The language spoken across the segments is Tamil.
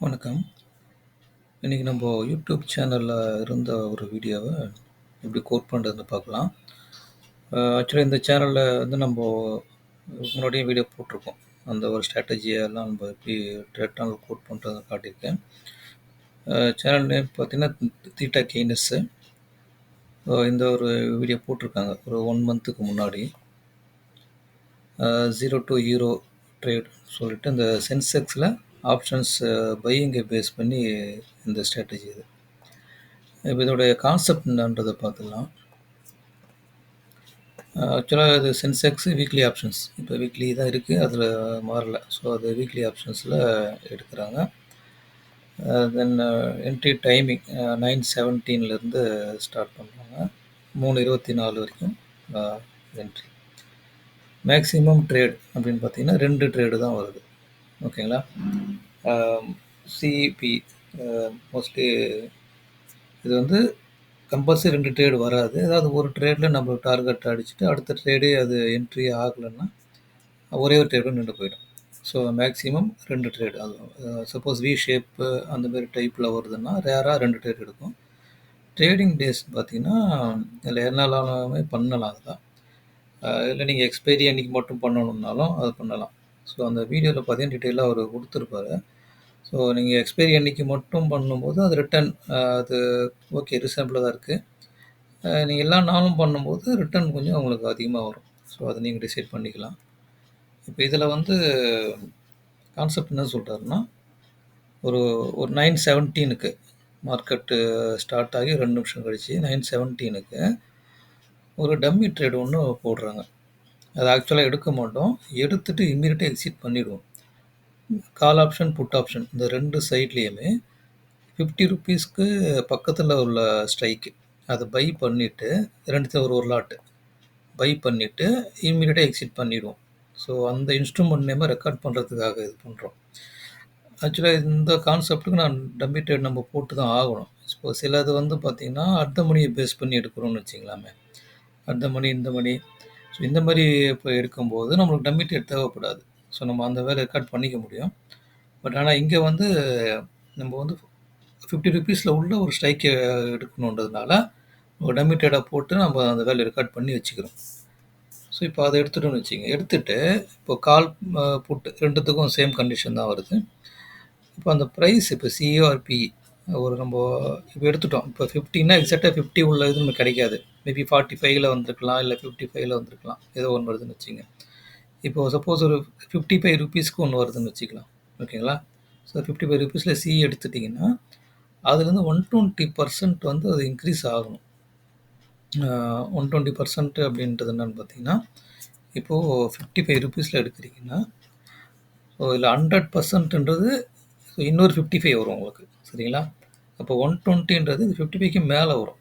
வணக்கம். இன்னைக்கு நம்ம யூடியூப் சேனல்ல இருந்த ஒரு வீடியோவ எப்படி கோட் பண்றதுன்னு பார்க்கலாம். ஆக்சுவலா இந்த சேனல்ல வந்து நம்போ முன்னாடியே வீடியோ போட்டிருக்கோம். அந்த ஒரு ஸ்ட்ராட்டஜியெல்லாம் நம்ம எப்படி டேட்டால கோட் பண்றதுன்னு காட்டியிருக்கேன். சேனல் நேம் பார்த்தீங்கன்னா, தீட்டா கெய்னஸு. இந்த ஒரு வீடியோ போட்டிருக்காங்க. ஒரு 1 மந்த்துக்கு முன்னாடி. 0 டூ ஹீரோ ட்ரேட் சொல்லிட்டு இந்த சென்செக்ஸ்ல ஆப்ஷன்ஸ் பையிங்க பேஸ் பண்ணி இந்த ஸ்ட்ராட்டஜி இது. இப்ப இதோடைய கான்செப்ட் என்னன்றத பார்த்துடலாம். ஆக்சுவலா இது சென்செக்ஸ் வீக்லி ஆப்ஷன்ஸ். இப்போ வீக்லி தான் இருக்கு. அதில மாறல. ஸோ அது வீக்லி ஆப்ஷன்ஸ்ல எடுக்குறாங்க. தென் என்ட்ரி டைமிங் 9:17லேருந்து ஸ்டார்ட் பண்றாங்க. 3:24 வரைக்கும் என்ட்ரி. மேக்ஸிமம் ட்ரேட் அப்படின்னு பார்த்தீங்கன்னா 2 ட்ரேடு தான் வருது. ஓகேங்களா? சிபி மோஸ்ட்லி இது வந்து கம்பல்சரி 2 ட்ரேடு வராது. ஏதாவது ஒரு ட்ரேட்ல நம்ம டார்கெட் அடிச்சுட்டு, அடுத்த ட்ரேடே அது என்ட்ரி ஆகலன்னா, ஒரே ஒரு ட்ரேடும் நின்று போயிடும். So maximum 2 trade. அது சப்போஸ் வி ஷேப்பு அந்த மாரி டைப்ல வருதுன்னா, ரேரா 2 ட்ரேட் எடுக்கும். ட்ரேடிங் டேஸ் பார்த்தீங்கன்னா, இதில எந்நாளாலுமே பண்ணலாம் அதெல்லாம். இல்ல நீங்க எக்ஸ்பைரி அன்னைக்கு மட்டும் பண்ணணும்னாலும் அது பண்ணலாம். ஸோ அந்த வீடியோல பார்த்தீங்கன்னா, டீட்டெயிலா அவரு குடுத்துருப்பாரு. ஸோ நீங்க எக்ஸ்பைரி அன்னைக்கு மட்டும் பண்ணும்போது, அது ரிட்டர்ன் அது ஓகே ரீசனபிளா தான் இருக்கு. நீங்க எல்லா நாளும் பண்ணும்போது ரிட்டர்ன் கொஞ்சம் உங்களுக்கு அதிகமா வரும். ஸோ அத நீங்க டிசைட் பண்ணிக்கலாம். இப்ப இதில வந்து கான்செப்ட் என்ன சொல்றாருன்னா, ஒரு ஒரு 9:17க்கு மார்க்கெட்டு ஸ்டார்ட் ஆகி 2 நிமிஷம் கழிச்சு 9:17க்கு ஒரு டம்மி ட்ரேட் ஒண்ணு போடுறாங்க. அத ஆக்சுவலா எடுக்க மாட்டோம். எடுத்துட்டு இம்மீடியட்டா எக்ஸிட் பண்ணிடுவோம். கால் ஆப்ஷன், புட் ஆப்ஷன் இந்த 2 சைட்லயுமே ₹50க்கு பக்கத்துல உள்ள ஸ்ட்ரைக். அத பை பண்ணிட்டு 2த்துல ஒரு லாட். பை பண்ணிட்டு இம்மீடியட்டா எக்ஸிட் பண்ணிடுவோம். ஸோ அந்த இன்ஸ்ட்ருமெண்ட் நேம ரெக்கார்ட் பண்றதுக்காக இது பண்றோம். ஆக்சுவலா இந்த கான்செப்ட்க்கு நான் டம்மி ட்ரேட் நம்ம போட்டு தான் ஆகணும். இப்போ சிலது வந்து பார்த்தீங்கன்னா, அட் த மணிய பேஸ் பண்ணி எடுக்கிறோம்னு வச்சுக்கலாமே. அட் த மணி, இந்த மணி. ஸோ இந்த மாரி இப்ப எடுக்கும்போது நம்மளுக்கு டம்மி ட்ரேட் தேவைப்படாது. ஸோ நம்ம அந்த வேலை ரெக்கார்ட் பண்ணிக்க முடியும். பட் ஆனா இங்க வந்து நம்ம வந்து ₹50ல உள்ள ஒரு ஸ்ட்ரைக்க எடுக்கணுன்றதுனால, ஒரு டம்மி ட்ரேடா போட்டு நம்ம அந்த வேலைய ரெக்கார்ட் பண்ணி வச்சுக்கிறோம். ஸோ இப்போ அத எடுத்துட்டோம்னு வச்சுக்கங்க. எடுத்துட்டு இப்போ கால், புட் 2த்துக்கும் சேம் கண்டிஷன் தான் வருது. இப்போ அந்த பிரைஸ் இப்போ சிஓ ஆர் பிஇ ஒரு நம்ப இப்போ எடுத்துட்டோம். இப்போ 50ன்னா எக்ஸாக்ட்டா 50 உள்ள இது நமக்கு கிடைக்காது. மேபி 45ல வந்திருக்கலாம், இல்ல 55ல வந்திருக்கலாம். ஏதோ ஒண்ணு வருதுன்னு வச்சுக்கங்க. இப்போ சப்போஸ் ஒரு ₹55க்கு ஒண்ணு வருதுன்னு வச்சுக்கலாம். ஓகேங்களா? ஸோ ₹55ல சி எடுத்துட்டீங்கன்னா, அதுலேருந்து 120% வந்து அது இன்க்ரீஸ் ஆகணும். 120% அப்படின்றது என்னன்னு பார்த்தீங்கன்னா, இப்போ ₹55ல எடுக்கிறீங்கன்னா, ஸோ இதில 100%ன்றது இன்னொரு 55 வரும் உங்களுக்கு. சரிங்களா? அப்போ 120ன்றது 55க்கு மேல வரும்.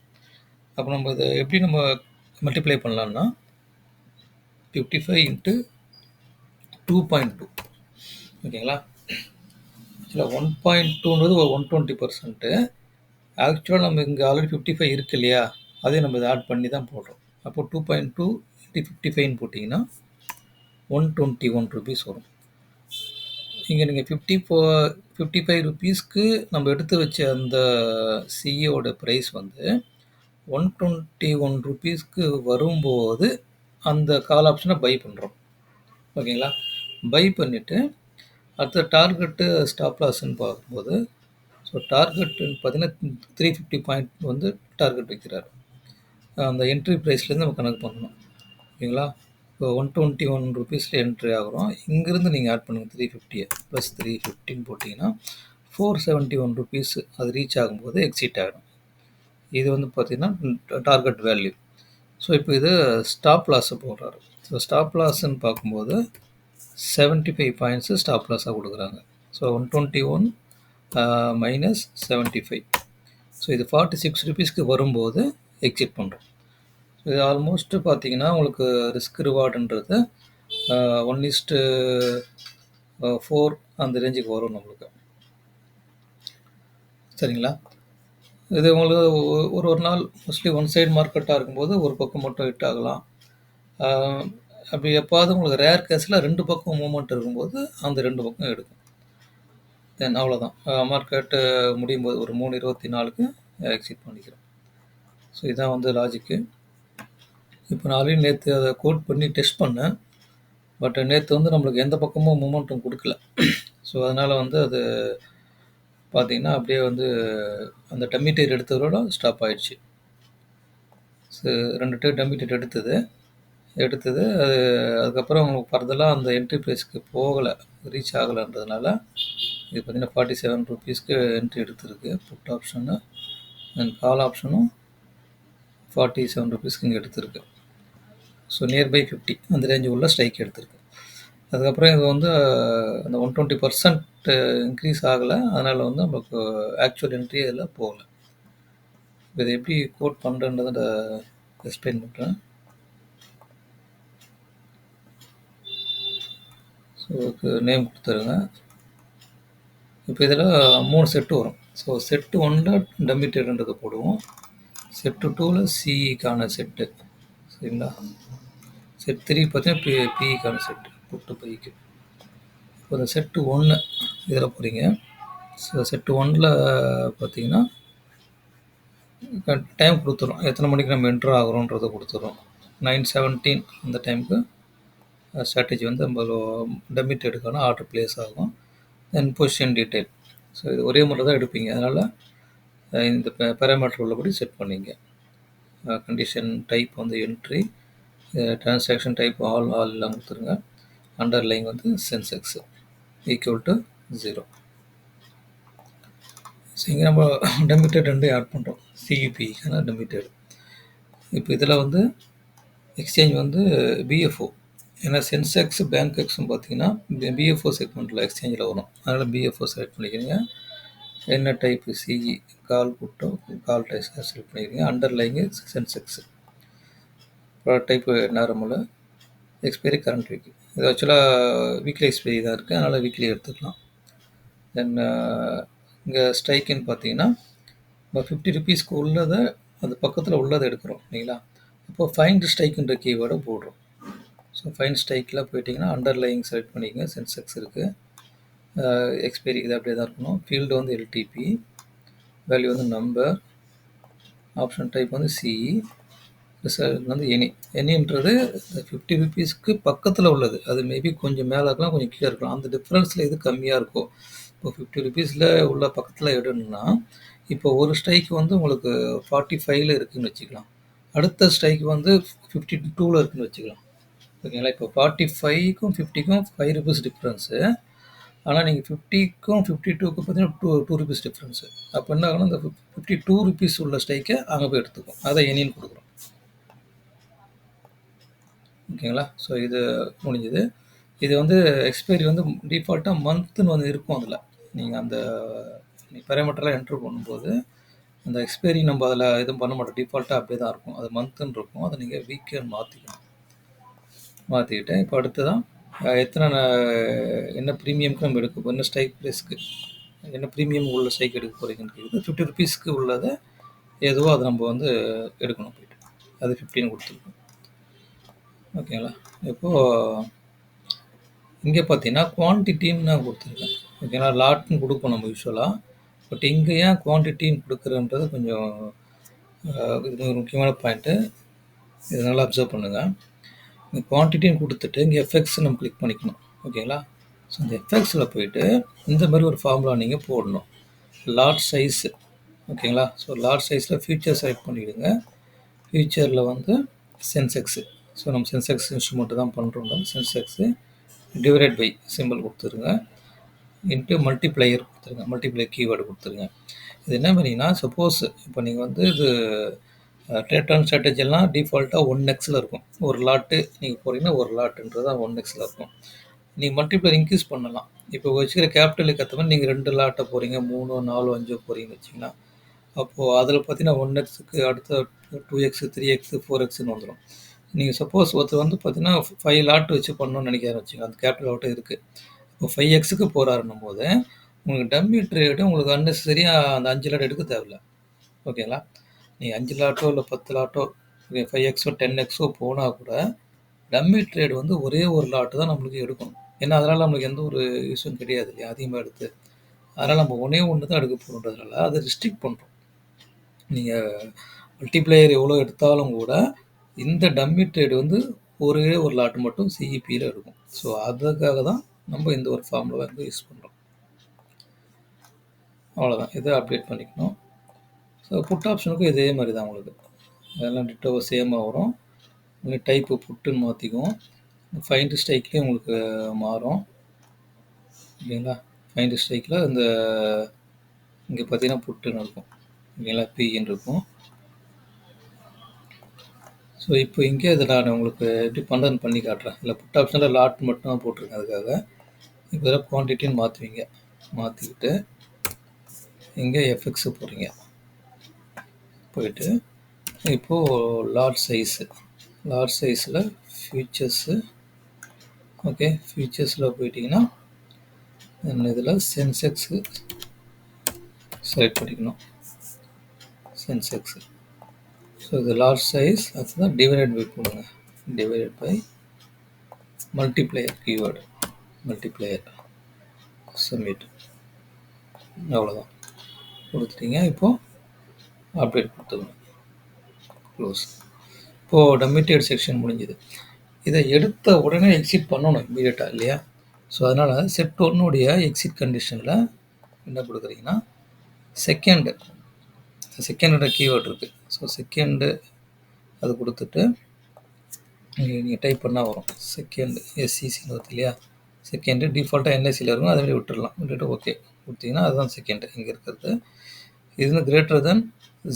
அப்போ நம்ம இத எப்படி நம்ம மல்டிப்ளை பண்ணலாம்னா, 55 இன்டு 2.2 ஓகேங்களா? ஆக்சுவலா 1.2ன்றது ஒரு 120%. ஆக்சுவலா நம்ம இங்க ஆல்ரெடி 55 இருக்கு இல்லையா? அதையும் நம்ம இத ஆட் பண்ணி தான் போடுறோம். அப்போ 2.2 இன்டு 55ன்னு போட்டீங்கன்னா, ₹121 வரும். இங்க நீங்க ₹55க்கு நம்ம எடுத்து வச்ச அந்த சியோட பிரைஸ் வந்து ₹121க்கு வரும்போது, அந்த கால் ஆப்ஷன பை பண்றோம். ஓகேங்களா? பை பண்ணிட்டு, அடுத்த டார்கெட்டு, ஸ்டாப் லாஸ்ன்னு பார்க்கும்போது, ஸோ டார்கெட்டுன்னு பார்த்தீங்கன்னா, 350 பாயிண்ட் வந்து டார்கெட் வைக்கிறாரு. அந்த என்ட்ரி பிரைஸ்லேருந்து நம்ம கணக்கு பண்ணணும். ஓகேங்களா? இப்போ ₹121ல என்ட்ரி ஆகுறோம். இங்கிருந்து நீங்க ஆட் பண்ணுங்க 350 ப்ளஸ் 350ன்னு போட்டீங்கன்னா, ₹471 அது ரீச் ஆகும்போது எக்ஸிட் ஆயிடும். இது வந்து பார்த்தீங்கன்னா, டார்கெட் வேல்யூ. ஸோ இப்போ இது ஸ்டாப் லாஸ போடுறாரு. ஸோ ஸ்டாப் லாஸ்ன்னு பார்க்கும்போது 75 பாயிண்ட்ஸு ஸ்டாப் லாஸா குடுக்குறாங்க. So 121 minus 75. ஸோ இது ₹46க்கு வரும்போது எக்ஸிட் பண்றோம். இது ஆல்மோஸ்ட் பார்த்தீங்கன்னா, உங்களுக்கு ரிஸ்க் ரிவார்டுன்றது 1:4 அந்த ரேஞ்சுக்கு வரும் நம்மளுக்கு. சரிங்களா? இது உங்களுக்கு ஒரு ஒரு நாள் மோஸ்ட்லி ஒன் சைடு மார்க்கெட்டா இருக்கும்போது, ஒரு பக்கம் மட்டும் ஹிட் ஆகலாம். ஆ அப்படி எப்பாவது உங்களுக்கு ரேர் கேஸ்ல 2 பக்கம் மூவ்மெண்ட் இருக்கும்போது, அந்த 2 பக்கம் எடுக்கும். தென் அவ்வளோதான். மார்க்கெட்டு முடியும்போது ஒரு 3:24க்கு எக்ஸிட் பண்ணிக்கிறோம். ஸோ இதான் வந்து லாஜிக்கு. இப்போ நான் ஆல்ரெடி நேத்து அத கோட் பண்ணி டெஸ்ட் பண்ணேன். பட் நேத்து வந்து நம்மளுக்கு எந்த பக்கமும் மொமெண்டம் குடுக்கல. ஸோ அதனால வந்து அது பார்த்தீங்கன்னா, அப்படியே வந்து அந்த டம்மி ட்ரேட் எடுத்ததோட ஸ்டாப் ஆயிடுச்சு. ஸோ 2 ட்ரேட் டம்மி ட்ரேட் எடுத்தது. அது அதுக்கப்புறம் ஃபர்தரா அந்த என்ட்ரி பிரைஸ்க்கு போகல. ரீச் ஆகலன்றதுனால, இது பார்த்தீங்கன்னா ₹47க்கு என்ட்ரி எடுத்திருக்கு. புட் ஆப்ஷனு அண்ட் கால் ஆப்ஷனும் ₹47க்கு இங்க எடுத்திருக்கு. ஸோ நியர் பை 50 அந்த ரேஞ்சுக்குள்ள ஸ்ட்ரைக் எடுத்திருக்கு. அதுக்கப்புறம் இது வந்து அந்த 120% இன்க்ரீஸ் ஆகல. அதனால வந்து நமக்கு ஆக்சுவல் என்ட்ரி அதில போகல. இத எப்படி கோட் பண்றேன்றத எக்ஸ்பிளைன் பண்றேன். ஸோ இதுக்கு நேம் குடுத்துருங்க. இப்போ இதில 3 செட் வரும். ஸோ செட் 1ல டம்மி ட்ரேடுன்றத போடுவோம். செட் 2ல சிஇக்கான செட்டு. சரிங்களா? செட் 3 பார்த்தீங்கன்னா பிஇக்கான செட்டு. புட்டு பைக்கு. இப்போ இந்த செட் 1 இதில போறீங்க. ஸோ செட் 1ல பார்த்தீங்கன்னா, டைம் குடுத்துரும். எத்தனை மணிக்கு நம்ம என்டர் ஆகுறோன்றத குடுத்துரும். 9:17 அந்த டைமுக்கு ஸ்ட்ராட்டஜி வந்து நம்ம டம்மி ட்ரேடுக்கான ஆர்டர் பிளேஸ் ஆகும். தென் பொசிஷன் டீட்டெயில். ஸோ இது ஒரே முறை தான் எடுப்பீங்க. அதனால இந்த பேராமீட்டர் உள்ளபடி செட் பண்ணிங்க. கண்டிஷன் டைப் வந்து என்ட்ரி, டிரான்சாக்ஷன் டைப் ஆல் எல்லாம் குடுத்துருங்க. அண்டர்லைன் வந்து சென்செக்ஸ் ஈக்குவல் டூ 0. ஸோ இங்கே நம்ம டம்மி ட்ரேட் 2 ஆட் பண்ணுறோம். சிஇபிக்கான டம்மி ட்ரேட். இப்போ இதில் வந்து எக்ஸ்சேஞ்ச் வந்து பிஎஃப்ஓ. ஏன்னா சென்செக்ஸ், பேங்க் எக்ஸும் பார்த்தீங்கன்னா பிஎஃப்ஓ செக்மெண்ட்டில் எக்ஸ்சேஞ்சில் வரும். அதனால் பிஎஃப்ஓ செலக்ட் பண்ணிக்கிறீங்க. என்ன டைப்பு சிஇ கால் புட்டோ கால் டைஸ் செலக்ட் பண்ணிக்கிறீங்க. Underlying Sensex. Product type normal. Expiry current week. இது ஆக்சுவலாக வீக்லி எக்ஸ்பைரி தான் இருக்குது. அதனால் வீக்லி எடுத்துக்கலாம். தென் இங்கே ஸ்ட்ரைக்குன்னு பார்த்தீங்கன்னா, நம்ம ₹50க்கு உள்ளதை அது பக்கத்தில் உள்ளதை எடுக்கிறோம் இல்லைங்களா? அப்போ ஃபைண்ட் ஸ்ட்ரைக்குன்ற கீவேர்டை போடுறோம். ஸோ ஃபைண்ட் ஸ்ட்ரைக்கில் போயிட்டிங்கன்னா அண்டர்லைங் செலக்ட் பண்ணிக்கங்க. சென்செக்ஸ் இருக்குது. எக்ஸ்பைரி இது அப்படியே தான் இருக்கணும். ஃபீல்டு வந்து எல்டிபி, வேல்யூ வந்து நம்பர், ஆப்ஷன் டைப் வந்து சிஇ, ரிசல்ட் வந்து எனின்றது ₹50க்கு பக்கத்தில் உள்ளது. அது மேபி கொஞ்சம் மேலே இருக்கலாம், கொஞ்சம் கீழே இருக்கலாம். அந்த டிஃப்ரென்ஸில் எது கம்மியாக இருக்கோ, இப்போ ₹50ல் உள்ள பக்கத்தில் எடுன்னா, இப்போ ஒரு ஸ்ட்ரைக் வந்து உங்களுக்கு 45ல இருக்குதுன்னு வச்சுக்கலாம். அடுத்த ஸ்ட்ரைக் வந்து 52ல இருக்குதுன்னு வச்சுக்கலாம். ஓகேங்களா? இப்போ 45க்கும் 50க்கும் ₹5 டிஃப்ரென்ஸு. ஆனால் நீங்கள் 50க்கும் 52க்கும் பார்த்தீங்கன்னா ₹2 டிஃப்ரென்ஸு. அப்போ என்ன ஆகும்னா, இந்த ₹52 உள்ள ஸ்ட்ரைக்கை அங்கே போய் எடுத்துக்கும். அதை எனின்னு கொடுக்குறோம். ஓகேங்களா? ஸோ இது முடிஞ்சுது. இது வந்து எக்ஸ்பைரி வந்து டிஃபால்ட்டாக மந்த்துன்னு வந்து இருக்கும் அதில். நீங்கள் அந்த பேராமீட்டர்லாம் என்ட்ரு பண்ணும்போது, அந்த எக்ஸ்பைரி நம்ம அதில் எதுவும் பண்ண மாட்டோம். டிஃபால்ட்டாக அப்படியே தான் இருக்கும். அது மந்த்துன்னு இருக்கும். அதை நீங்கள் வீக்குன்னு மாற்றிக்கணும். மாற்றிக்கிட்டு இப்போ அடுத்ததான் என்ன ப்ரீமியம்க்கு நம்ம எடுக்க போகிறோம், என்ன ஸ்ட்ரைக் ப்ரைஸ்க்கு என்ன ப்ரீமியம் உள்ள ஸ்ட்ரைக் எடுக்க போகிறீங்கன்னு கேட்குது. ₹50க்கு உள்ளதை எதுவோ அதை நம்ம வந்து எடுக்கணும் போய்ட்டு. அது 15 கொடுத்துருக்கோம். ஓகேங்களா? இப்போது இங்கே பார்த்தீங்கன்னா குவான்டிட்டின்னு நான் கொடுத்துருக்கேன். ஓகேங்களா? லாட்னு கொடுப்போம் நம்ம யூஸ்வலாக. பட் இங்கே ஏன் குவான்டிட்டின்னு கொடுக்குறன்றது கொஞ்சம் இது ஒரு முக்கியமான பாயிண்ட்டு. இதை நல்லா அப்சர்வ் பண்ணுங்கள். இந்த குவான்டிட்டின்னு கொடுத்துட்டு இங்கே எஃப்எக்ஸ் நம்ம கிளிக் பண்ணிக்கணும். ஓகேங்களா? ஸோ இந்த எஃப்எக்ஸில் போயிட்டு இந்த மாதிரி ஒரு ஃபார்முலா நீங்கள் போடணும். Lot size. ஓகேங்களா? ஸோ லாட் சைஸில் ஃபியூச்சர் செலக்ட் பண்ணிவிடுங்க. ஃபியூச்சரில் வந்து சென்செக்ஸு. ஸோ நம்ம சென்செக்ஸ் இன்ஸ்ட்ருமெண்ட்டு தான் பண்ணுறோம். சென்செக்ஸு டிவைடட் பை சிம்பிள் கொடுத்துருங்க. இன்ட்டு மல்டிப்ளையர் கொடுத்துருங்க. மல்டிப்ளையர் கீவேர்டு கொடுத்துருங்க. இது என்ன பண்ணிங்கன்னா, சப்போஸ் இப்போ நீங்கள் வந்து இது ட்ரேட் ஸ்ட்ராட்டஜி எல்லாம் டிஃபால்ட்டாக 1xல இருக்கும். ஒரு லாட்டு நீங்கள் போகிறீங்கன்னா ஒரு லாட்டுன்றது தான் 1xல இருக்கும். நீங்கள் மல்டிப்ளையர் இன்க்ரீஸ் பண்ணலாம். இப்போ வச்சுக்கிற கேபிட்டலுக்கு ஏற்ற மாதிரி நீங்கள் 2 லாட்டை போகிறீங்க, 3, 4, 5 போகிறீங்கன்னு வச்சிங்கன்னா, அப்போது அதில் பார்த்தீங்கன்னா 1xக்கு அடுத்த 2x, 3x, 4xன்னு வந்துடும். நீங்கள் சப்போஸ் ஒருத்தர் வந்து பார்த்தீங்கன்னா 5 லாட் வச்சு பண்ணணும்னு நினைக்கிறாருன்னு வச்சுக்கோங்க. அந்த கேபிட்டல் லாட்டும் இருக்குது. இப்போ 5xக்கு போகிறாருன்னும் போது உங்களுக்கு டம்மி ட்ரேடு உங்களுக்கு அன்னெசரியாக அந்த 5 லாட் எடுக்க தேவையில்ல. ஓகேங்களா? நீங்கள் 5 லாட்டோ இல்லை 10 லாட்டோ 5xோ 10xோ போனால் கூட டம்மி ட்ரேடு வந்து ஒரே ஒரு லாட்டு தான் நம்மளுக்கு எடுக்கணும். ஏன்னா அதனால் நம்மளுக்கு எந்த ஒரு யூஸும் கிடையாது இல்லையா? அதிகமாக எடுத்து அதனால் நம்ம ஒண்ணே ஒன்று தான் எடுக்க போகிறோன்றதுனால அதை ரெஸ்ட்ரிக்ட் பண்ணுறோம். நீங்கள் மல்டிப்ளேயர் எவ்வளோ எடுத்தாலும் கூட இந்த டம்மி ட்ரேட் வந்து ஒரே ஒரு லாட் மட்டும் சிஇபியில் எடுக்கும். ஸோ அதுக்காக தான் நம்ம இந்த ஒரு ஃபார்முலா வந்து யூஸ் பண்ணுறோம். அவ்வளோதான், இதை அப்டேட் பண்ணிக்கணும். ஸோ புட் ஆப்ஷனுக்கும் இதே மாதிரி தான் உங்களுக்கு அதெல்லாம் டிட்டோ சேமாக வரும். உங்களுக்கு டைப்பு புட்டுன்னு மாற்றிக்குவோம். ஃபைண்ட் ஸ்ட்ரைக்லேயும் உங்களுக்கு மாறும் ஓகேங்களா. ஃபைண்ட் ஸ்ட்ரைக்கில் இந்த இங்கே பார்த்தீங்கன்னா புட்டுன்னு இருக்கும் ஓகேங்களா, பின்னு இருக்கும். ஸோ இப்போ இங்கே இதை நான் உங்களுக்கு எப்படி பண்ணுறதுன்னு பண்ணி காட்டுறேன். இல்லை புட் ஆப்ஷனில் லாட் மட்டும் தான் போட்டிருக்கேன். அதுக்காக இப்போ இதில் குவான்டிட்டின்னு மாற்றுவீங்க. மாற்றிக்கிட்டு இங்கே எஃப்எக்ஸு போடுறீங்க. போயிட்டு இப்போது லாட் சைஸில் ஃபியூச்சர்ஸு ஓகே, ஃபியூச்சர்ஸில் போயிட்டிங்கன்னா இதில் சென்செக்ஸு செலக்ட் பண்ணிக்கணும். சென்செக்ஸு ஸோ இது லார்ஜ் சைஸ் அதுதான் டிவைடட் பை போடுங்க. Divided by multiplier keyword multiplier submit. அவ்வளோதான் கொடுத்துட்டீங்க. இப்போது அப்டேட் கொடுத்துக்கணும். க்ளோஸ். இப்போது டம்மிட்டேட் செக்ஷன் முடிஞ்சுது. இதை எடுத்த உடனே எக்ஸிட் பண்ணணும் இமீடியட்டாக இல்லையா. ஸோ அதனால் செட் ஒன்னுடைய எக்ஸிட் கண்டிஷனில் என்ன கொடுக்குறீங்கன்னா செகண்டோட கீவேர்டு இருக்குது. ஸோ செகண்டு அது கொடுத்துட்டு இங்கே நீங்கள் டைப் பண்ணால் வரும். செகண்ட் எஸ்சிசின்னு வருது இல்லையா. செகண்டு டிஃபால்ட்டாக என்எஸ்சியில் இருக்கும், அதை மாதிரி விட்டுடலாம். விட்டுட்டு ஓகே கொடுத்தீங்கன்னா அதுதான் செகண்டு இங்கே இருக்கிறது. இது வந்து கிரேட்டர் தென்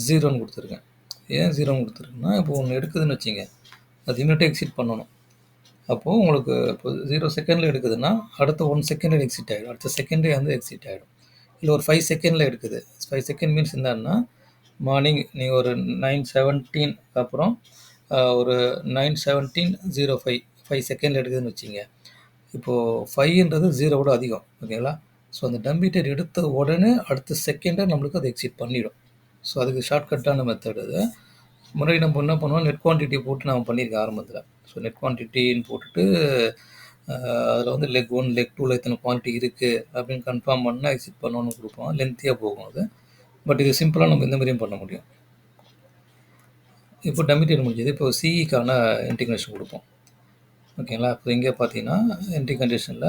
0ன்னு கொடுத்துருக்கேன். ஏன் 0ன்னு கொடுத்துருக்குன்னா இப்போ ஒன்று எடுக்குதுன்னு வச்சிங்க, அது இமீடியட்டாக எக்ஸிட் பண்ணணும். அப்போது உங்களுக்கு இப்போ 0 செகண்டில் எடுக்குதுன்னா அடுத்த 1 செகண்டில் எக்ஸிட் ஆகிடும். அடுத்த செகண்டே வந்து எக்ஸிட் ஆகிடும். இல்லை ஒரு 5 செகண்டில் எடுக்குது. 5 செகண்ட் மீன்ஸ் என்னன்னா மார்னிங் நீங்கள் ஒரு 9:17 அப்புறம் ஒரு 9:17:05 5 செகண்டில் எடுக்குதுன்னு வச்சிங்க. இப்போது 5ன்றது 0விட அதிகம் ஓகேங்களா. ஸோ அந்த டம்பிட்டர் எடுத்த உடனே அடுத்த செகண்டை நம்மளுக்கு அது எக்ஸிட் பண்ணிடும். ஸோ அதுக்கு ஷார்ட்கட்டான மெத்தட் அது. முன்னாடி நம்ம என்ன பண்ணுவோம், நெட் குவான்டிட்டி போட்டு நான் பண்ணியிருக்கேன் ஆரம்பத்தில். ஸோ நெட் குவான்டிட்டின்னு போட்டுட்டு அதில் வந்து லெக் 1 லெக் 2ல் இத்தனை குவான்டிட்டி இருக்குது அப்படின்னு கன்ஃபார்ம் பண்ணால் எக்ஸிட் பண்ணணும்னு கொடுப்போம். லென்த்தியாக போகும் அது. பட் இது சிம்பிளாக நம்ம இந்த மாதிரியும் பண்ண முடியும். இப்போ டம்மிட்டர் முடிஞ்சது. இப்போ சிஇக்கான இன்டிகிரேஷன் கொடுப்போம் ஓகேங்களா. இப்போ இங்கே பார்த்தீங்கன்னா என்ட்ரி கண்டிஷனில்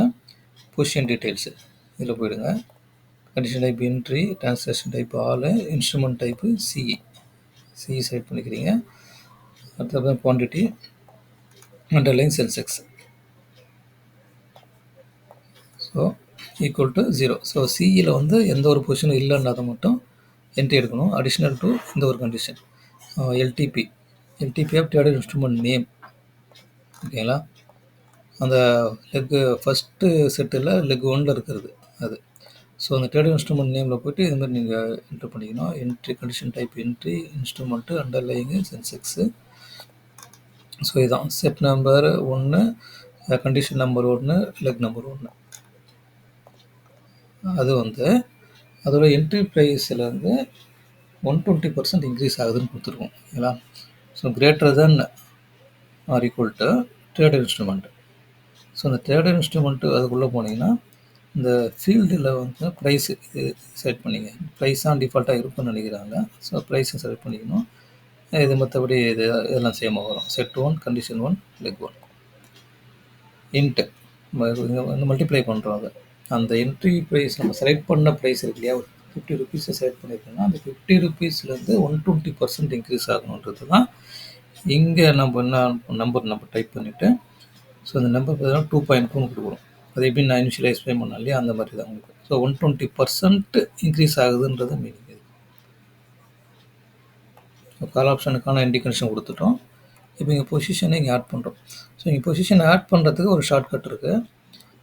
பொசிஷன் டீட்டெயில்ஸு இதில் போயிடுங்க. Condition type entry, transaction type all, instrument type CE select பண்ணிக்கிறீங்க. அடுத்தது quantity underlying Sensex. So equal to 0. So சிஇயில் வந்து எந்த ஒரு பொசிஷனும் இல்லைன்றதை மட்டும் என்ட்ரி எடுக்கணும். அடிஷ்னல் டு இந்த ஒரு condition LTP of traded instrument name ஓகேங்களா. அந்த லெக்கு ஃபஸ்ட்டு செட்டில் லெக் 1ல் இருக்கிறது அது. ஸோ அந்த ட்ரேடட் இன்ஸ்ட்ருமெண்ட் நேமில் போய்ட்டு இது மாதிரி நீங்கள் என்ட்ரு பண்ணிக்கணும். Entry condition type entry, instrument, underlying, Sensex. So இதுதான் set number 1, condition number 1, leg number 1. அது வந்து அதோட என்ட்ரி ப்ரைஸில் வந்து 120% இன்க்ரீஸ் ஆகுதுன்னு கொடுத்துருக்கோம் ஓகேங்களா. So greater than or equal to traded instrument. So அந்த ட்ரேடட் இன்ஸ்ட்ருமெண்ட்டு அதுக்குள்ளே போனீங்கன்னா இந்த ஃபீல்டில் வந்து ப்ரைஸு இது செலக்ட் பண்ணிங்க. ப்ரைஸ் தான் டிஃபால்ட்டாக இருக்குன்னு நினைக்கிறாங்க. ஸோ ப்ரைஸை செலக்ட் பண்ணிக்கணும். இது மற்றபடி இதெல்லாம் சேமாக வரும். Set 1, condition 1, leg 1. இன்ட்டு இங்கே வந்து மல்டிப்ளை பண்ணுறோம். அதை அந்த என்ட்ரி ப்ரைஸ் நம்ம செலக்ட் பண்ண ப்ரைஸ் இருக்கு இல்லையா, 50 ருபீஸை செலக்ட் பண்ணியிருக்கோம்னா அந்த 50 ருபீஸ்லேருந்து 120% இன்க்ரீஸ் ஆகணுன்றது தான். இங்கே நம்ம என்ன நம்பர் நம்ம டைப் பண்ணிவிட்டு ஸோ அந்த நம்பர் பார்த்தீங்கன்னா 2.2ன்னு கொடுக்குறோம். அது எப்படி நான் இனிஷியலாக எக்ஸ்பிளைன் பண்ணேன் இல்லையா, அந்த மாதிரி தான் உங்களுக்கு. ஸோ 120% இன்க்ரீஸ் ஆகுதுன்றது மீனிங் இது. ஸோ கால் ஆப்ஷனுக்கான இண்டிகேஷன் கொடுத்துட்டோம். இப்போ இங்கே பொசிஷனை இங்கே ஆட் பண்ணுறோம். ஸோ இங்கே பொசிஷனை ஆட் பண்ணுறதுக்கு ஒரு ஷார்ட்கட் இருக்குது.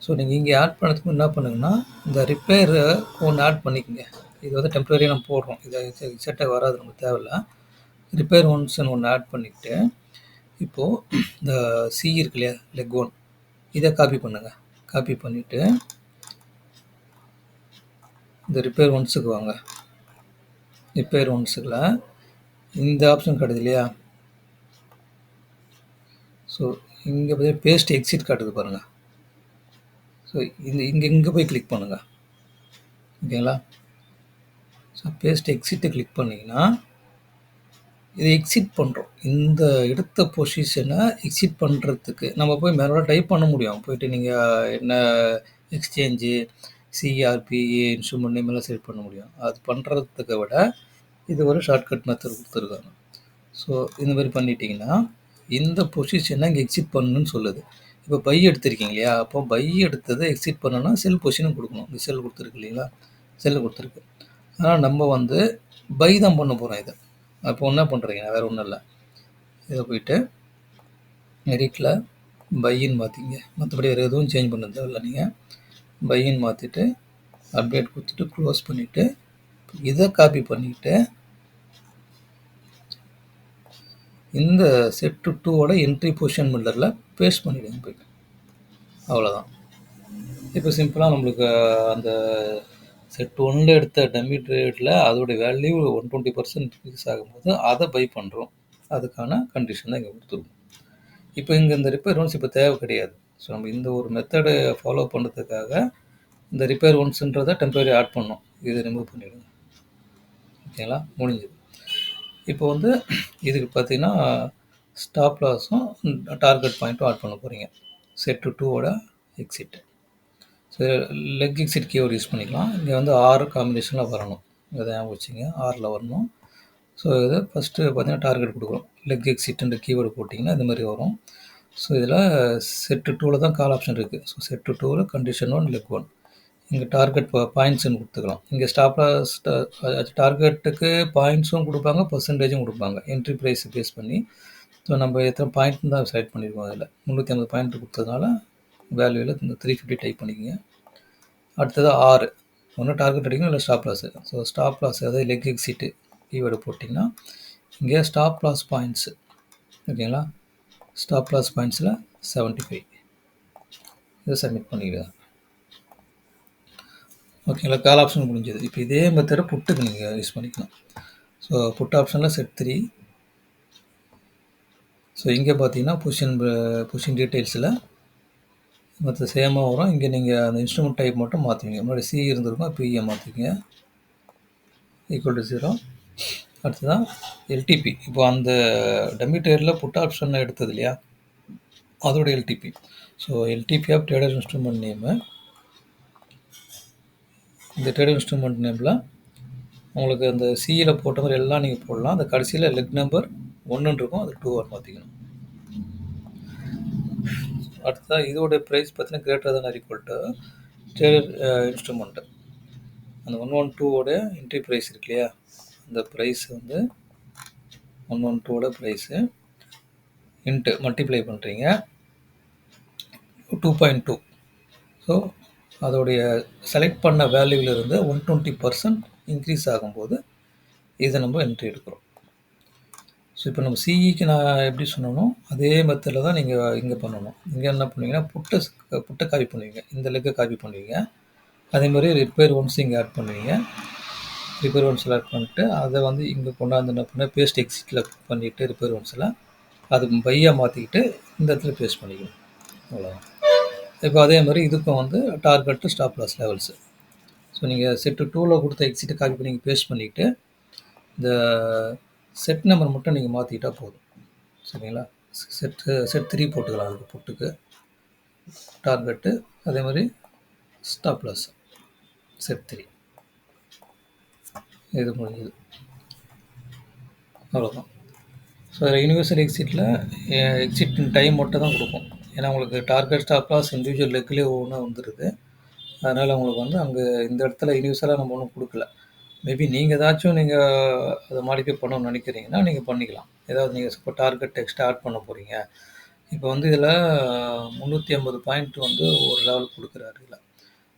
ஸோ நீங்கள் இங்கே ஆட் பண்ணதுக்கு என்ன பண்ணுங்கன்னா இந்த ரிப்பேர் ஒன்று ஆட் பண்ணிக்கோங்க. இது வந்து டெம்பரரியாக நம்ம போடுறோம், இதை செட்டாக வராது, நமக்கு தேவையில்லை. ரிப்பேர் ஒன்ஸ்ன்னு ஒன்று ஆட் பண்ணிக்கிட்டு இப்போது இந்த சி இருக்கு இல்லையா, லெக் 1, இதை காப்பி பண்ணுங்கள். காப்பி பண்ணிவிட்டு இந்த ரிப்பேர் ஒன்ஸுக்கு வாங்க. ரிப்பேர் ஒன்ஸுக்குள்ள இந்த ஆப்ஷன் காட்டுது இல்லையா. ஸோ இங்கே போய் பேஸ்ட் எக்ஸிட் காட்டுது பாருங்கள். ஸோ இங்கே போய் கிளிக் பண்ணுங்கள். ஓகேங்களா? ஸோ பேஸ்ட் எக்ஸிட்ட கிளிக் பண்ணிங்கன்னா, இத எக்ஸிட் பண்றோம். இந்த எடுத்த பொசிஷன எக்ஸிட் பண்றதுக்கு நம்ம போய் மேனுவலா டைப் பண்ண முடியும். போயிட்டு நீங்க என்ன எக்ஸ்சேஞ்சு, சிஆர்பி, இன்ஸ்ட்ருமென்ட் நேம் எல்லாம் செலக்ட் பண்ண முடியும். அது பண்றதுக்க விட இது ஒரு ஷார்ட்கட் மெத்தட் குடுத்துருக்காங்க. ஸோ இந்த மாரி பண்ணிட்டீங்கன்னா, இந்த பொசிஷன இங்க எக்ஸிட் பண்ணணும்னு சொல்லுது. இப்போ பை எடுத்திருக்கீங்க இல்லையா? அப்போ பை எடுத்தத எக்ஸிட் பண்ணணும்னா செல் பொசிஷனும் குடுக்கணும். இங்க செல் குடுத்துருக்கு இல்லைங்களா? செல் குடுத்துருக்கு. ஆனா நம்ம வந்து பை தான் பண்ண போறோம் இத. அப்போ என்ன பண்றீங்க? வேற ஒண்ணும் இல்ல. இத போயிட்டு எடிட்ல பைன்னு மாத்திக்கங்க. மத்தபடி வேற எதுவும் சேஞ்ச் பண்ண தேவையில்ல நீங்க. பைன்னு மாத்திட்டு, அப்டேட் குடுத்துட்டு, குளோஸ் பண்ணிட்டு, இத காப்பி பண்ணிட்டு, இந்த செட் டூ 2 என்ட்ரி பொசிஷன் பில்டர்ல பேஸ்ட் பண்ணிடுங்க போயிட்டு. அவ்வளோதான். இப்போ சிம்பிளா நம்மளுக்கு அந்த செட் 1ல எடுத்த டம்மி ட்ரேட்ல அதோட வேல்யூ 120% இன்க்ரீஸ் ஆகும்போது, அத பை பண்றோம். அதுக்கான கண்டிஷன் தான் இங்க குடுத்துருக்கும். இப்போ இங்க இந்த ரிப்பேர் ஒன்ஸ் இப்ப தேவை கிடையாது. ஸோ நம்ம இந்த ஒரு மெத்தட ஃபாலோ பண்றதுக்காக, இந்த ரிப்பேர் ஒன்ஸ்ன்றத டெம்பரரி ஆட் பண்ணோம். இத ரிமூவ் பண்ணிடுங்க. ஓகேங்களா? முடிஞ்சது. இப்போ வந்து இதுக்கு பார்த்தீங்கன்னா, ஸ்டாப் லாஸும், டார்கெட் பாயிண்ட்டும் ஆட் பண்ண போறீங்க. Set to 2 exit. So leg exit keyword use பண்ணிக்கலாம். இங்க வந்து ஆர் காம்பினேஷன்ல வரணும். இத ஞாபகம் வச்சுங்க. ஆர்ல வரணும். ஸோ இத ஃபர்ஸ்ட்டு பார்த்தீங்கன்னா, டார்கெட் குடுக்குறோம். லெக் எக்ஸிட்ன்ற கீவேர்டு போட்டீங்கன்னா, இந்த மாரி வரும். ஸோ இதில செட் 2ல தான் கால் ஆப்ஷன் இருக்கு. ஸோ செட் 2ல கண்டிஷன் 1 லெக் 1. இங்க டார்கெட் பாயிண்ட்ஸ்ன்னு குடுத்துக்கலாம். இங்க ஸ்டாப் லாஸ் டார்கெட்டுக்கு பாயிண்ட்ஸும் குடுப்பாங்க, பெர்சன்டேஜும் குடுப்பாங்க. என்ட்ரி பிரைஸ் பேஸ் பண்ணி. ஸோ நம்ம எத்தனை பாயிண்ட்ன்னு தான் செலக்ட் பண்ணியிருக்கோம் அதில. 350 பாயிண்ட் குடுத்ததுனால, வேல்யூல இந்த 350 டைப் பண்ணிக்கங்க. அடுத்தது 6. ஒண்ணு டார்கெட் அடிக்கணும், இல்ல stop loss. So stop loss அதாவது லெக் எக்ஸிட் கீவேர்டு போட்டீங்கன்னா, இங்க ஸ்டாப் லாஸ் பாயிண்ட்ஸ் ஓகேங்களா? ஸ்டாப் லாஸ் பாயிண்ட்ஸ்ல 75. இத சப்மிட் பண்ணிடுங்க. ஓகேங்களா? கால் ஆப்ஷன் முடிஞ்சது. இப்போ இதே மெத்தட புட்டுக்கு நீங்க யூஸ் பண்ணிக்கலாம். ஸோ புட் ஆப்ஷன்ல செட் 3. ஸோ இங்க பார்த்தீங்கன்னா, பொசிஷன் டீட்டெயில்ஸ்ல மத்த சேமா வரும். இங்க நீங்க அந்த இன்ஸ்ட்ருமென்ட் டைப் மட்டும் மாத்துவீங்க. முன்னாடி சி இருந்திருக்கும். பிஏ மாத்திக்கங்க. Equal to 0. அடுத்ததா எல்டிபி. இப்போ அந்த டம்மி ட்ரேட்ல புட் ஆப்ஷன் எடுத்தது இல்லையா? அதோட LTP. So LTP of trader instrument name. இந்த ட்ரேடர் இன்ஸ்ட்ருமென்ட் நேம்ல உங்களுக்கு அந்த சில போட்ட மாரி எல்லாம் நீங்க போடலாம். அந்த கடைசியில லெக் நம்பர் 1ன்னு இருக்கும். அது 2 மாத்திக்கணும். அடுத்ததா இதோட பிரைஸ் பார்த்தீங்கன்னா, greater than or equal to trader instrument. அந்த 112 ஓட என்ட்ரி பிரைஸ் இருக்கு இல்லையா? அந்த பிரைஸ் வந்து 112 ஓட பிரைஸ் இன்ட்டு மல்டிப்ளை பண்றீங்க 2.2. ஸோ அதோடைய செலக்ட் பண்ண வேல்யூல இருந்து 120% இன்க்ரீஸ் ஆகும்போது இதை நம்ம என்ட்ரி எடுக்கிறோம். ஸோ இப்போ நம்ம சிஇக்கு நான் எப்படி சொன்னனோ அதே மெத்தடில் தான் நீங்கள் இங்கே பண்ணணும். இங்கே என்ன பண்ணுவீங்கன்னா புட்டை காப்பி பண்ணுவீங்க. இந்த லெக்கை காப்பி பண்ணுவீங்க. அதே மாதிரி ரிப்பேர் ஒன்ஸ் இங்கே ஆட் பண்ணுவீங்க. ரிப்பேர் ஒன்ஸில் ஆட் பண்ணிட்டு அதை வந்து இங்கே கொண்டாந்து என்ன பண்ண பேஸ்ட் எக்ஸிட்டில் பண்ணிவிட்டு ரிப்பேர் ஒன்ஸில் அது பையாக மாற்றிக்கிட்டு இந்த இடத்துல பேஸ்ட் பண்ணிக்கணும். அவ்வளோதான். இப்போ அதே மாதிரி இதுக்கும் வந்து target stop loss levels. So நீங்கள் செட்டு 2ல கொடுத்த எக்ஸிட்டை காப்பி பண்ணி பேஸ்ட் பண்ணிக்கிட்டு இந்த செட் நம்பர் மட்டும் நீங்கள் மாற்றிக்கிட்டா போதும். சரிங்களா? செட் 3 போட்டுக்கலாம். அதுக்கு புட்டுக்கு டார்கெட்டு அதே மாதிரி ஸ்டாப் லாஸ் செட் 3. இது முடிஞ்சது. அவ்வளோதான். ஸோ யூனிவர்சல் எக்ஸிட்டில் எக்ஸிட் டைம் மட்டும் தான் கொடுக்கும். ஏன்னா உங்களுக்கு டார்கெட் ஸ்டாப் லாஸ் இண்டிவிஜுவல் லெக்லேயே ஒவ்வொன்றா வந்துடுது. அதனால் உங்களுக்கு வந்து அங்கே இந்த இடத்துல யூனிவர்சலாக நம்ம ஒன்றும் கொடுக்கல. மேபி நீங்கள் ஏதாச்சும் அதை மாடிஃபை பண்ணணும்னு நினைக்கிறீங்கன்னா நீங்கள் பண்ணிக்கலாம். ஏதாவது நீங்கள் இப்போ டார்கெட் எக்ஸ்ட்ரா ஆட் பண்ண போகிறீங்க. இப்போ வந்து இதில் 350 பாயிண்ட் வந்து ஒரு லெவல் கொடுக்குறாரு இதில்.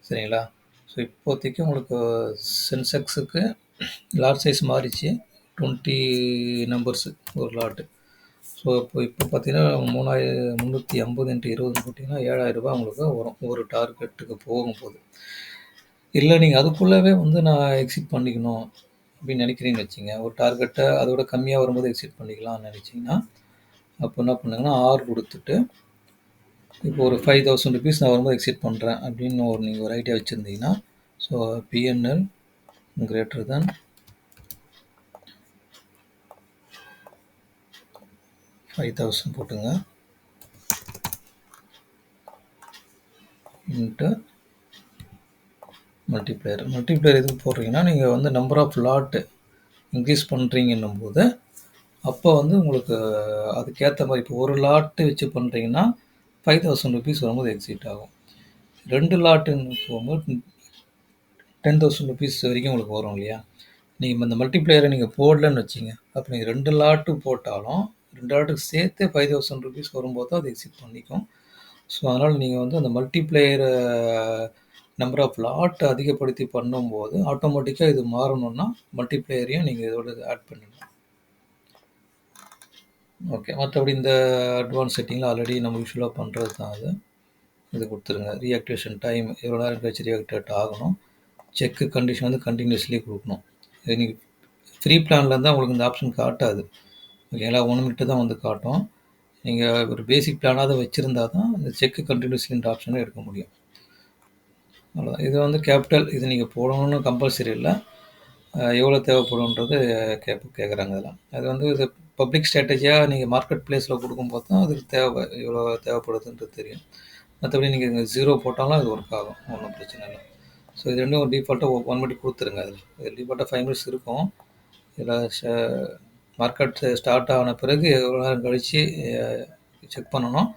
சரிங்களா? ஸோ இப்போதைக்கு உங்களுக்கு சென்செக்ஸுக்கு லாட் சைஸ் மாறிச்சு. 20 நம்பர்ஸு ஒரு லாட்டு. ஸோ இப்போ பார்த்தீங்கன்னா 350 × 20 போட்டிங்கன்னா ரூ. 7,000 உங்களுக்கு வரும் ஒரு டார்கெட்டுக்கு போகும்போது. இல்லை நீங்கள் அதுக்குள்ளவே வந்து நான் எக்ஸிட் பண்ணிக்கணும் அப்படின்னு நினைக்கிறீங்கன்னு வச்சுங்க. ஒரு டார்கெட்டை அதோட கம்மியாக வரும்போது எக்ஸிட் பண்ணிக்கலாம்னு நினச்சிங்கன்னா, அப்போ என்ன பண்ணுங்கன்னா ஆர் கொடுத்துட்டு இப்போ ஒரு ₹5,000 நான் வரும்போது எக்ஸிட் பண்ணுறேன் அப்படின்னு நீங்கள் ஒரு ஐடியா வச்சுருந்தீங்கன்னா, ஸோ பிஎன்எல் greater than 5000 போட்டுங்க இன்ட்டு மல்டிப்ளையர் எதுக்கு போடுறீங்கன்னா நீங்கள் வந்து நம்பர் ஆஃப் லாட் இன்க்ரீஸ் பண்ணுறீங்கன்னும் போது அப்போ வந்து உங்களுக்கு அதுக்கேற்ற மாதிரி இப்போ ஒரு லாட்டு வச்சு பண்ணுறீங்கன்னா 5000 ருபீஸ் வரும்போது எக்ஸிட் ஆகும். 2 லாட்டுன்னு போகும்போது 10,000 ருபீஸ் வரைக்கும் உங்களுக்கு வரும் இல்லையா? நீங்கள் இந்த மல்டிப்ளையரை நீங்கள் போடலன்னு வச்சிங்க, அப்போ நீங்கள் 2 லாட்டு போட்டாலும் 2 லாட்டுக்கு சேர்த்து 5000 ருபீஸ் வரும்போது தான் அது எக்ஸிட் பண்ணிக்கும். ஸோ அதனால் நீங்கள் வந்து அந்த மல்டிப்ளையரை நம்பர் ஆஃப் லாட் அதிகப்படுத்தி பண்ணும்போது ஆட்டோமேட்டிக்காக இது மாறணும்னா மல்டிப்ளையரையும் நீங்கள் இதோட ஆட் பண்ணிடணும். ஓகே, மற்றபடி இந்த அட்வான்ஸ் செட்டிங்கில் ஆல்ரெடி நம்ம யூஸ்வலாக பண்ணுறது தான் அது. இது கொடுத்துருங்க. ரீஆக்டிவேஷன் டைம் எவ்வளோ நேரம் கழிச்சு ரீஆக்டிவேட் ஆகணும். செக்கு கண்டிஷன் வந்து கண்டினியூஸ்லி கொடுக்கணும். இது நீங்கள் ஃப்ரீ பிளானில் இருந்தால் உங்களுக்கு இந்த ஆப்ஷன் காட்டாது. ஓகேங்களா, 1 மினிட்டு தான் வந்து காட்டும். நீங்கள் ஒரு பேசிக் பிளானாவது வச்சுருந்தா தான் இந்த செக்கு கண்டினியூஸ்லின்ற ஆப்ஷனை எடுக்க முடியும். அவ்வளோதான். இது வந்து கேபிட்டல், இது நீங்கள் போடணும்னு கம்பல்சரி இல்லை. எவ்வளோ தேவைப்படும்ன்றது கேட்குறாங்க இதெல்லாம். அது வந்து இது பப்ளிக் ஸ்ட்ராட்டஜியாக நீங்கள் மார்க்கெட் பிளேஸில் கொடுக்கும்போது தான் அதுக்கு எவ்வளோ தேவைப்படுதுன்றது தெரியும். மற்றபடி நீங்கள் இங்கே 0 போட்டாலும் அது ஒர்க் ஆகும், ஒன்றும் பிரச்சனை இல்லை. ஸோ இது ரெண்டும் ஒரு டிஃபால்ட்டாக 1 மினிட் கொடுத்துருங்க. அதில் இது டிஃபால்ட்டாக 5 மினிட்ஸ் இருக்கும். இதில் மார்க்கெட் ஸ்டார்ட் ஆன பிறகு எவ்வளோ நேரம் கழித்து செக் பண்ணணும்,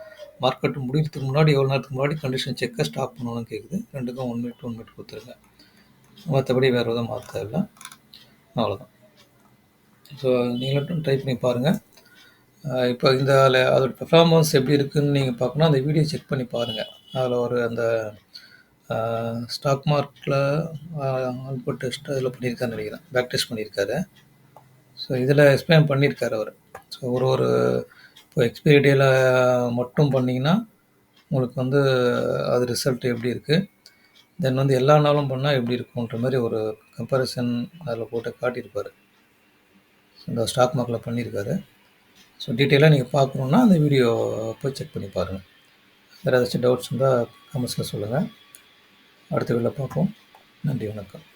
மார்க்கெட் முடிக்கிறதுக்கு முன்னாடி எவ்வளோ நேரத்துக்கு முன்னாடி கண்டிஷன் செக்கை ஸ்டாப் பண்ணணும்னு கேட்குது. ரெண்டுக்கும் 1 மினிட் கொடுத்துருங்க. மற்றபடி வேறு எதுவும் மாற்ற இல்லை. அவ்வளோதான். ஸோ நீங்களும் ட்ரை பண்ணி பாருங்கள். இப்போ இந்த அதோட பெர்ஃபார்மன்ஸ் எப்படி இருக்குதுன்னு நீங்கள் பார்க்கணும், அந்த வீடியோ செக் பண்ணி பாருங்கள். அதில் ஒரு அந்த ஸ்டாக் மார்க்கில் ஆல்பர்ட் டெஸ்ட் அதில் பண்ணியிருக்காருன்னு நினைக்கிறேன், பேக் டெஸ்ட் பண்ணியிருக்காரு. ஸோ இதில் எக்ஸ்பிளைன் பண்ணியிருக்காரு அவர். ஸோ ஒரு இப்போ எக்ஸ்பைரி டேயில் மட்டும் பண்ணிங்கன்னா உங்களுக்கு வந்து அது ரிசல்ட் எப்படி இருக்குது, தென் வந்து எல்லா நாளும் பண்ணால் எப்படி இருக்குன்ற மாதிரி ஒரு கம்பேரிசன் அதில் போட்டு காட்டியிருப்பார். இந்த ஸ்டாக் மார்க்கில் பண்ணியிருக்காரு. ஸோ டீட்டெயிலாக நீங்கள் பார்க்கணுன்னா அந்த வீடியோ போய் செக் பண்ணி பாருங்கள். வேறு ஏதாச்சும் டவுட்ஸ் இருந்தால் கமெண்ட்ஸில் சொல்லுங்கள். அடுத்த வீடியோவில் பார்ப்போம். நன்றி, வணக்கம்.